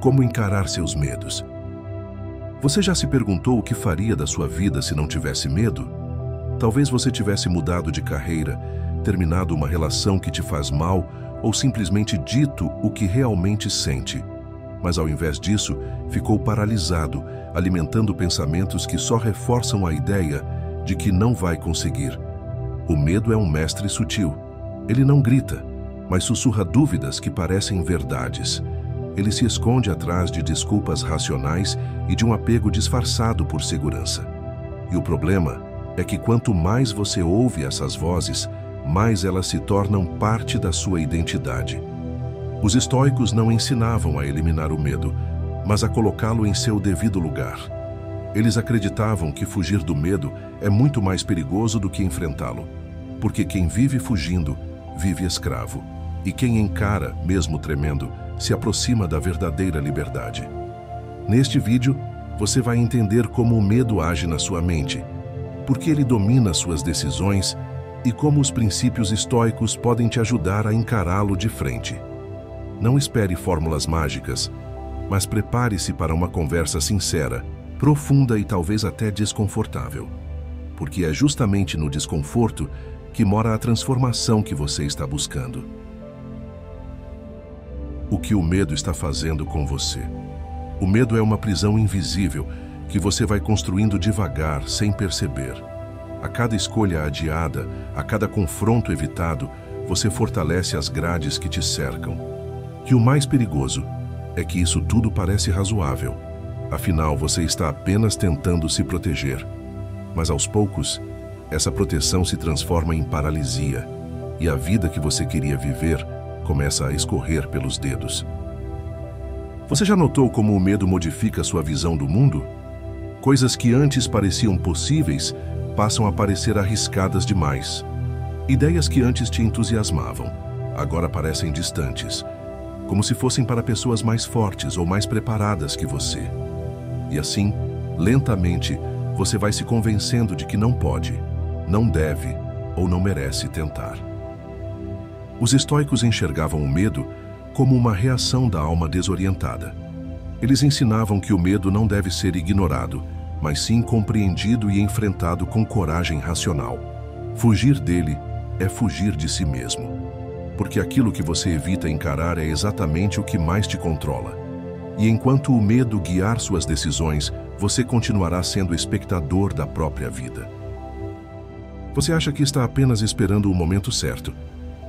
Como encarar seus medos? Você já se perguntou o que faria da sua vida se não tivesse medo? Talvez você tivesse mudado de carreira, terminado uma relação que te faz mal ou simplesmente dito o que realmente sente. Mas ao invés disso, ficou paralisado, alimentando pensamentos que só reforçam a ideia de que não vai conseguir. O medo é um mestre sutil. Ele não grita, mas sussurra dúvidas que parecem verdades. Ele se esconde atrás de desculpas racionais e de um apego disfarçado por segurança. E o problema é que quanto mais você ouve essas vozes, mais elas se tornam parte da sua identidade. Os estoicos não ensinavam a eliminar o medo, mas a colocá-lo em seu devido lugar. Eles acreditavam que fugir do medo é muito mais perigoso do que enfrentá-lo, porque quem vive fugindo, vive escravo, e quem encara, mesmo tremendo, se aproxima da verdadeira liberdade. Neste vídeo, você vai entender como o medo age na sua mente, por que ele domina suas decisões e como os princípios estoicos podem te ajudar a encará-lo de frente. Não espere fórmulas mágicas, mas prepare-se para uma conversa sincera, profunda e talvez até desconfortável, porque é justamente no desconforto que mora a transformação que você está buscando. O que o medo está fazendo com você? O medo é uma prisão invisível que você vai construindo devagar, sem perceber. A cada escolha adiada, a cada confronto evitado, você fortalece as grades que te cercam. E o mais perigoso é que isso tudo parece razoável. Afinal, você está apenas tentando se proteger. Mas aos poucos, essa proteção se transforma em paralisia, e a vida que você queria viver começa a escorrer pelos dedos. Você já notou como o medo modifica sua visão do mundo? Coisas que antes pareciam possíveis passam a parecer arriscadas demais. Ideias que antes te entusiasmavam, agora parecem distantes, como se fossem para pessoas mais fortes ou mais preparadas que você. E assim, lentamente, você vai se convencendo de que não pode, não deve ou não merece tentar. Os estoicos enxergavam o medo como uma reação da alma desorientada. Eles ensinavam que o medo não deve ser ignorado, mas sim compreendido e enfrentado com coragem racional. Fugir dele é fugir de si mesmo, porque aquilo que você evita encarar é exatamente o que mais te controla. E enquanto o medo guiar suas decisões, você continuará sendo espectador da própria vida. Você acha que está apenas esperando o momento certo,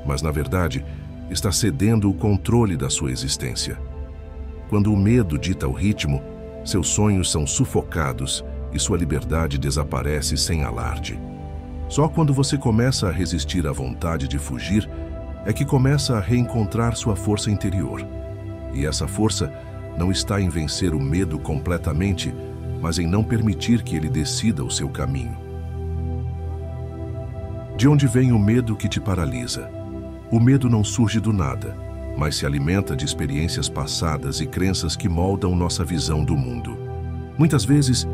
mas na verdade está cedendo o controle da sua existência. Quando o medo dita o ritmo, seus sonhos são sufocados e sua liberdade desaparece sem alarde. Só quando você começa a resistir à vontade de fugir é que começa a reencontrar sua força interior. E essa força não está em vencer o medo completamente, mas em não permitir que ele decida o seu caminho. De onde vem o medo que te paralisa? O medo não surge do nada, mas se alimenta de experiências passadas e crenças que moldam nossa visão do mundo. Muitas vezes,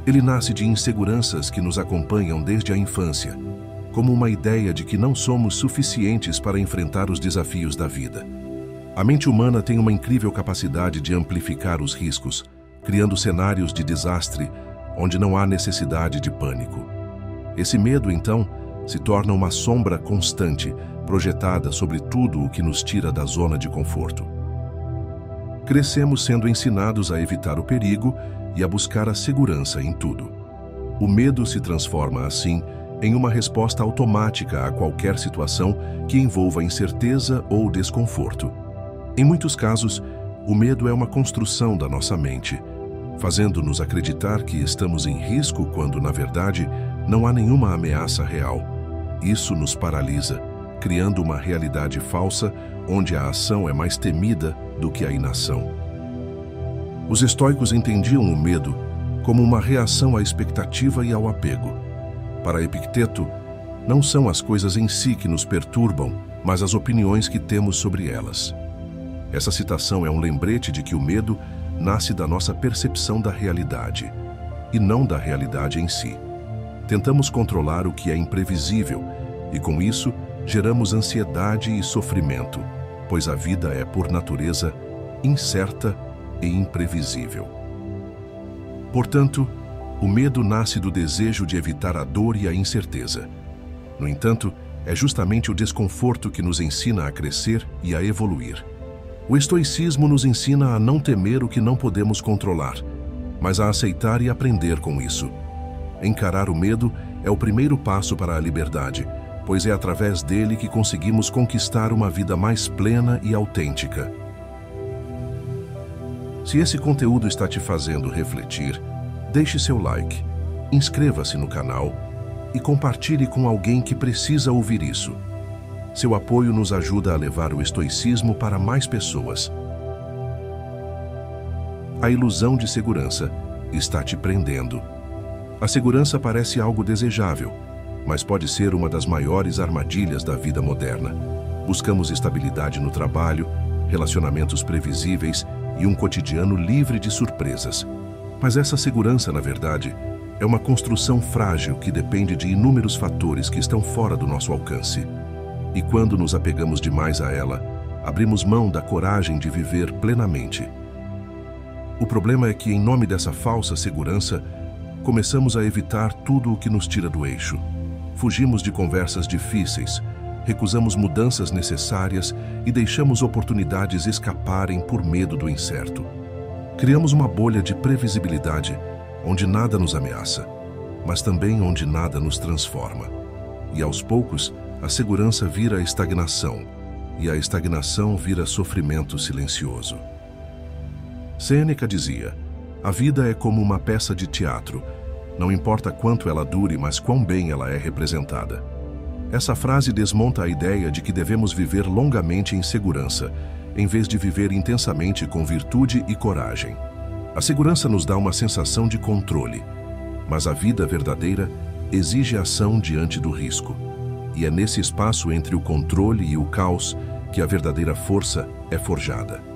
ele nasce de inseguranças que nos acompanham desde a infância, como uma ideia de que não somos suficientes para enfrentar os desafios da vida. A mente humana tem uma incrível capacidade de amplificar os riscos, criando cenários de desastre onde não há necessidade de pânico. Esse medo, então, se torna uma sombra constante, projetada sobre tudo o que nos tira da zona de conforto. Crescemos sendo ensinados a evitar o perigo e a buscar a segurança em tudo. O medo se transforma, assim, em uma resposta automática a qualquer situação que envolva incerteza ou desconforto. Em muitos casos, o medo é uma construção da nossa mente, fazendo-nos acreditar que estamos em risco quando, na verdade, não há nenhuma ameaça real. Isso nos paralisa, criando uma realidade falsa onde a ação é mais temida do que a inação. Os estoicos entendiam o medo como uma reação à expectativa e ao apego. Para Epicteto, não são as coisas em si que nos perturbam, mas as opiniões que temos sobre elas. Essa citação é um lembrete de que o medo nasce da nossa percepção da realidade, e não da realidade em si. Tentamos controlar o que é imprevisível, e com isso, geramos ansiedade e sofrimento, pois a vida é, por natureza, incerta e imprevisível. Portanto, o medo nasce do desejo de evitar a dor e a incerteza. No entanto, é justamente o desconforto que nos ensina a crescer e a evoluir. O estoicismo nos ensina a não temer o que não podemos controlar, mas a aceitar e aprender com isso. Encarar o medo é o primeiro passo para a liberdade, pois é através dele que conseguimos conquistar uma vida mais plena e autêntica. Se esse conteúdo está te fazendo refletir, deixe seu like, inscreva-se no canal e compartilhe com alguém que precisa ouvir isso. Seu apoio nos ajuda a levar o estoicismo para mais pessoas. A ilusão de segurança está te prendendo. A segurança parece algo desejável, mas pode ser uma das maiores armadilhas da vida moderna. Buscamos estabilidade no trabalho, relacionamentos previsíveis e um cotidiano livre de surpresas. Mas essa segurança, na verdade, é uma construção frágil que depende de inúmeros fatores que estão fora do nosso alcance. E quando nos apegamos demais a ela, abrimos mão da coragem de viver plenamente. O problema é que, em nome dessa falsa segurança, começamos a evitar tudo o que nos tira do eixo. Fugimos de conversas difíceis, recusamos mudanças necessárias e deixamos oportunidades escaparem por medo do incerto. Criamos uma bolha de previsibilidade, onde nada nos ameaça, mas também onde nada nos transforma. E aos poucos, a segurança vira estagnação, e a estagnação vira sofrimento silencioso. Sêneca dizia: a vida é como uma peça de teatro, não importa quanto ela dure, mas quão bem ela é representada. Essa frase desmonta a ideia de que devemos viver longamente em segurança, em vez de viver intensamente com virtude e coragem. A segurança nos dá uma sensação de controle, mas a vida verdadeira exige ação diante do risco. E é nesse espaço entre o controle e o caos que a verdadeira força é forjada.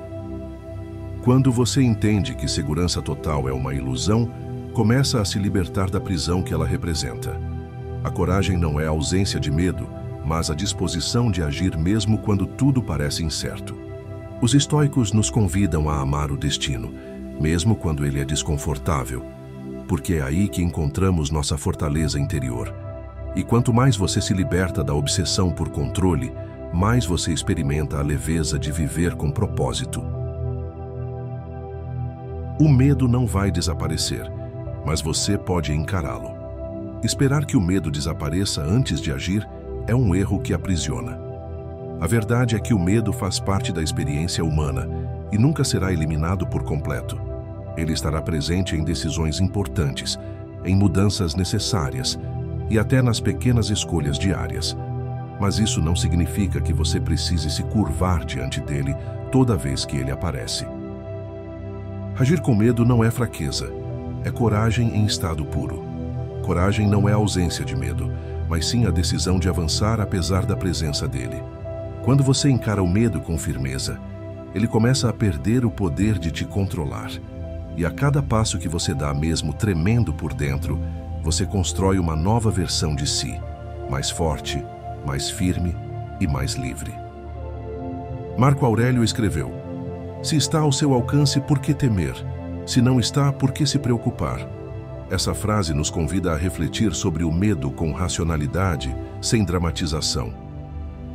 Quando você entende que segurança total é uma ilusão, começa a se libertar da prisão que ela representa. A coragem não é a ausência de medo, mas a disposição de agir mesmo quando tudo parece incerto. Os estoicos nos convidam a amar o destino, mesmo quando ele é desconfortável, porque é aí que encontramos nossa fortaleza interior. E quanto mais você se liberta da obsessão por controle, mais você experimenta a leveza de viver com propósito. O medo não vai desaparecer, mas você pode encará-lo. Esperar que o medo desapareça antes de agir é um erro que aprisiona. A verdade é que o medo faz parte da experiência humana e nunca será eliminado por completo. Ele estará presente em decisões importantes, em mudanças necessárias e até nas pequenas escolhas diárias. Mas isso não significa que você precise se curvar diante dele toda vez que ele aparece. Agir com medo não é fraqueza, é coragem em estado puro. Coragem não é ausência de medo, mas sim a decisão de avançar apesar da presença dele. Quando você encara o medo com firmeza, ele começa a perder o poder de te controlar. E a cada passo que você dá, mesmo tremendo por dentro, você constrói uma nova versão de si, mais forte, mais firme e mais livre. Marco Aurélio escreveu: se está ao seu alcance, por que temer? Se não está, por que se preocupar? Essa frase nos convida a refletir sobre o medo com racionalidade, sem dramatização.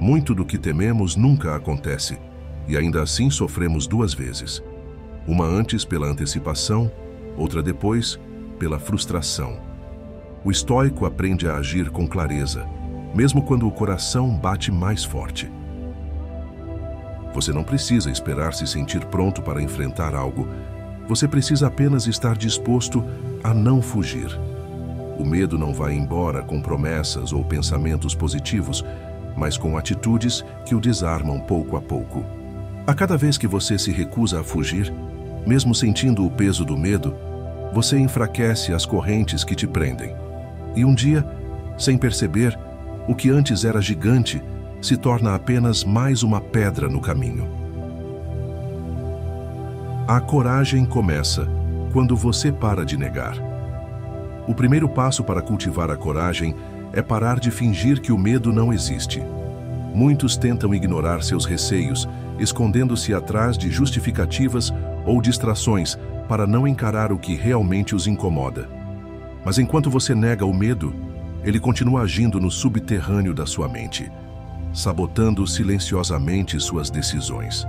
Muito do que tememos nunca acontece, e ainda assim sofremos duas vezes. Uma antes pela antecipação, outra depois pela frustração. O estoico aprende a agir com clareza, mesmo quando o coração bate mais forte. Você não precisa esperar se sentir pronto para enfrentar algo. Você precisa apenas estar disposto a não fugir. O medo não vai embora com promessas ou pensamentos positivos, mas com atitudes que o desarmam pouco a pouco. A cada vez que você se recusa a fugir, mesmo sentindo o peso do medo, você enfraquece as correntes que te prendem. E um dia, sem perceber, o que antes era gigante se torna apenas mais uma pedra no caminho. A coragem começa quando você para de negar. O primeiro passo para cultivar a coragem é parar de fingir que o medo não existe. Muitos tentam ignorar seus receios, escondendo-se atrás de justificativas ou distrações para não encarar o que realmente os incomoda. Mas enquanto você nega o medo, ele continua agindo no subterrâneo da sua mente, sabotando silenciosamente suas decisões.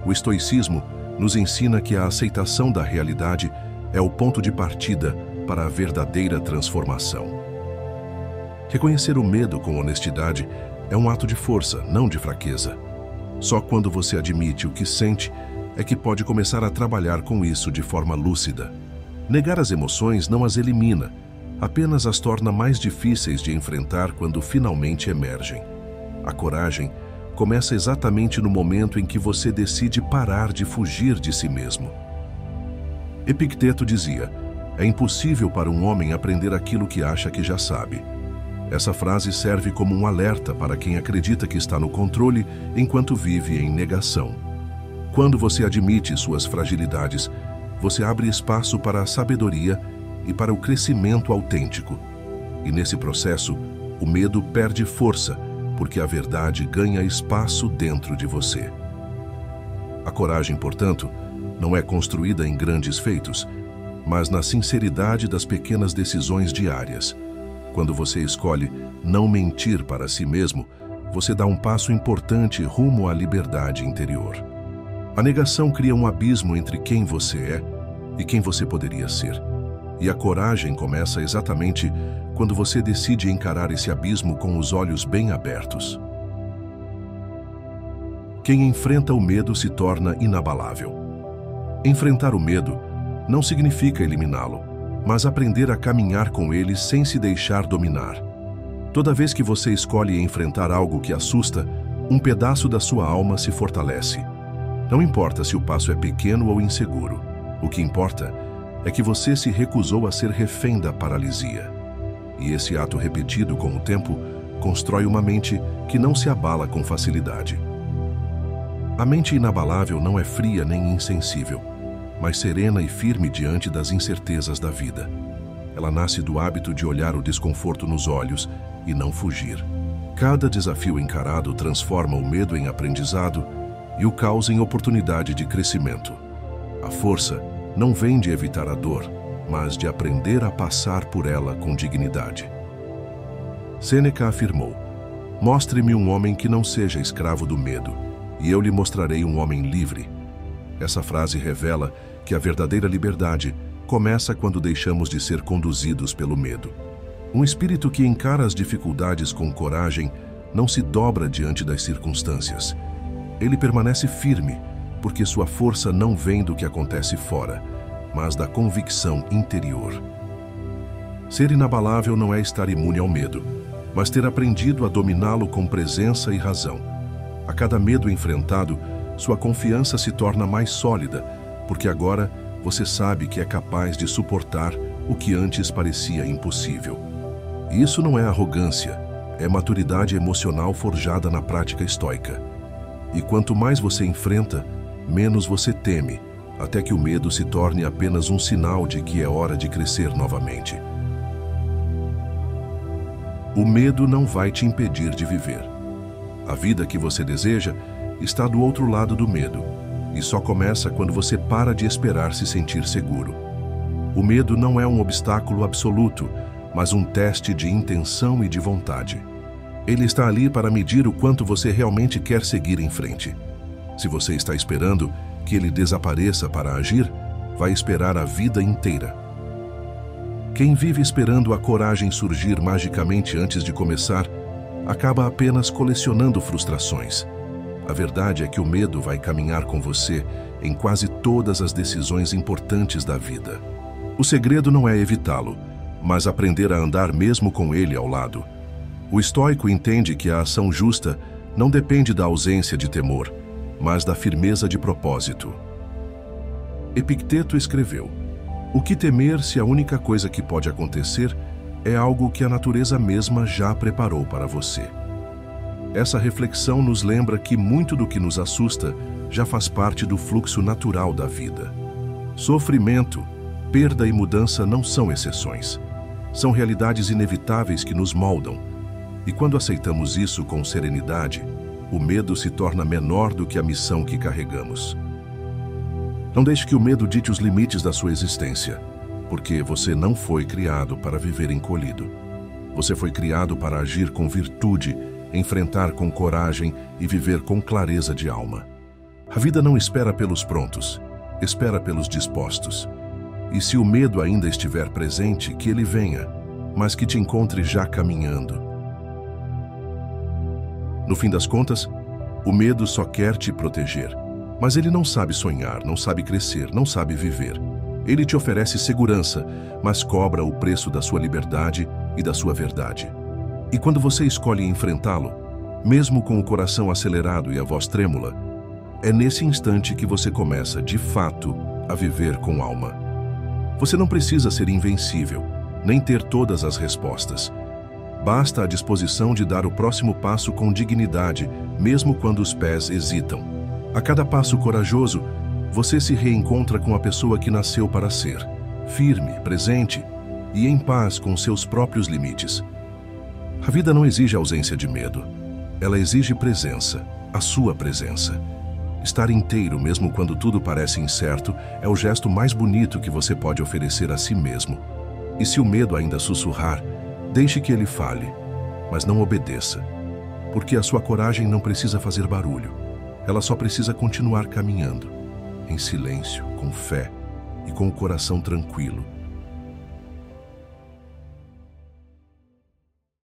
O estoicismo nos ensina que a aceitação da realidade é o ponto de partida para a verdadeira transformação. Reconhecer o medo com honestidade é um ato de força, não de fraqueza. Só quando você admite o que sente é que pode começar a trabalhar com isso de forma lúcida. Negar as emoções não as elimina, apenas as torna mais difíceis de enfrentar quando finalmente emergem. A coragem começa exatamente no momento em que você decide parar de fugir de si mesmo. Epicteto dizia: "É impossível para um homem aprender aquilo que acha que já sabe." Essa frase serve como um alerta para quem acredita que está no controle enquanto vive em negação. Quando você admite suas fragilidades, você abre espaço para a sabedoria e para o crescimento autêntico. E nesse processo, o medo perde força, porque a verdade ganha espaço dentro de você. A coragem, portanto, não é construída em grandes feitos, mas na sinceridade das pequenas decisões diárias. Quando você escolhe não mentir para si mesmo, você dá um passo importante rumo à liberdade interior. A negação cria um abismo entre quem você é e quem você poderia ser. E a coragem começa exatamente quando você decide encarar esse abismo com os olhos bem abertos. Quem enfrenta o medo se torna inabalável. Enfrentar o medo não significa eliminá-lo, mas aprender a caminhar com ele sem se deixar dominar. Toda vez que você escolhe enfrentar algo que assusta, um pedaço da sua alma se fortalece. Não importa se o passo é pequeno ou inseguro. O que importa é que você se recusou a ser refém da paralisia. E esse ato repetido com o tempo constrói uma mente que não se abala com facilidade. A mente inabalável não é fria nem insensível, mas serena e firme diante das incertezas da vida. Ela nasce do hábito de olhar o desconforto nos olhos e não fugir. Cada desafio encarado transforma o medo em aprendizado e o caos em oportunidade de crescimento. A força não vem de evitar a dor, mas de aprender a passar por ela com dignidade. Sêneca afirmou: "Mostre-me um homem que não seja escravo do medo, e eu lhe mostrarei um homem livre." Essa frase revela que a verdadeira liberdade começa quando deixamos de ser conduzidos pelo medo. Um espírito que encara as dificuldades com coragem não se dobra diante das circunstâncias. Ele permanece firme, porque sua força não vem do que acontece fora, mas da convicção interior. Ser inabalável não é estar imune ao medo, mas ter aprendido a dominá-lo com presença e razão. A cada medo enfrentado, sua confiança se torna mais sólida, porque agora você sabe que é capaz de suportar o que antes parecia impossível. E isso não é arrogância, é maturidade emocional forjada na prática estoica. E quanto mais você enfrenta, menos você teme, até que o medo se torne apenas um sinal de que é hora de crescer novamente. O medo não vai te impedir de viver. A vida que você deseja está do outro lado do medo, e só começa quando você para de esperar se sentir seguro. O medo não é um obstáculo absoluto, mas um teste de intenção e de vontade. Ele está ali para medir o quanto você realmente quer seguir em frente. Se você está esperando que ele desapareça para agir, vai esperar a vida inteira. Quem vive esperando a coragem surgir magicamente antes de começar, acaba apenas colecionando frustrações. A verdade é que o medo vai caminhar com você em quase todas as decisões importantes da vida. O segredo não é evitá-lo, mas aprender a andar mesmo com ele ao lado. O estoico entende que a ação justa não depende da ausência de temor, mas da firmeza de propósito. Epicteto escreveu: "O que temer se a única coisa que pode acontecer é algo que a natureza mesma já preparou para você?" Essa reflexão nos lembra que muito do que nos assusta já faz parte do fluxo natural da vida. Sofrimento, perda e mudança não são exceções. São realidades inevitáveis que nos moldam. E quando aceitamos isso com serenidade, o medo se torna menor do que a missão que carregamos. Não deixe que o medo dite os limites da sua existência, porque você não foi criado para viver encolhido. Você foi criado para agir com virtude, enfrentar com coragem e viver com clareza de alma. A vida não espera pelos prontos, espera pelos dispostos. E se o medo ainda estiver presente, que ele venha, mas que te encontre já caminhando. No fim das contas, o medo só quer te proteger, mas ele não sabe sonhar, não sabe crescer, não sabe viver. Ele te oferece segurança, mas cobra o preço da sua liberdade e da sua verdade. E quando você escolhe enfrentá-lo, mesmo com o coração acelerado e a voz trêmula, é nesse instante que você começa, de fato, a viver com alma. Você não precisa ser invencível, nem ter todas as respostas. Basta a disposição de dar o próximo passo com dignidade, mesmo quando os pés hesitam. A cada passo corajoso, você se reencontra com a pessoa que nasceu para ser, firme, presente e em paz com seus próprios limites. A vida não exige ausência de medo. Ela exige presença, a sua presença. Estar inteiro, mesmo quando tudo parece incerto, é o gesto mais bonito que você pode oferecer a si mesmo. E se o medo ainda sussurrar, deixe que ele fale, mas não obedeça, porque a sua coragem não precisa fazer barulho. Ela só precisa continuar caminhando, em silêncio, com fé e com o coração tranquilo,